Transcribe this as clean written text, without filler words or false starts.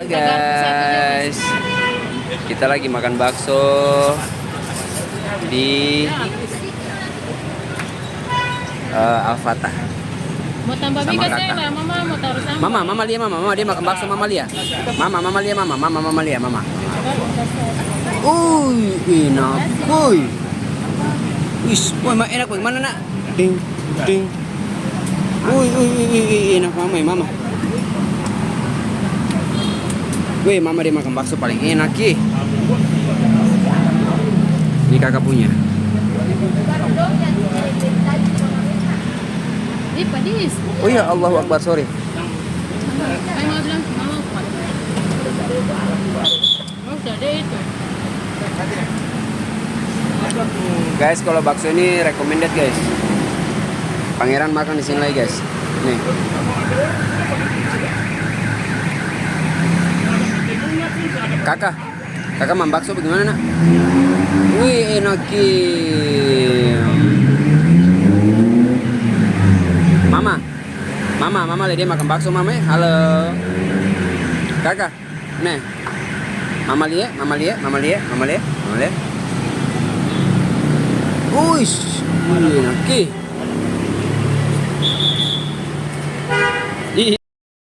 Guys, kita lagi makan bakso di Al-Fatah. Mau tambah Sama migas kakak. ya, Mama mau taruh sambal. Mama dia makan bakso Mama Lia. Mama Lia. Enak, boy. Wis, enak bagaimana nak? Ding, ding. Enak mama. Wih, Mama dia makan bakso paling enak ki. Ini kakak punya. Padis. Oh iya, Allahu Akbar, sorry. Mama bilang Mama kuat. Oh, udah ada itu. Guys, kalau bakso ini recommended guys. Pangeran makan di sini lagi guys. Nih. Kakak makan bakso bagaimana nak? Wih, enak ki. Mama lihat dia makan bakso mama. Halo. Kakak. Nih. Mama lihat. Uish, enak ki.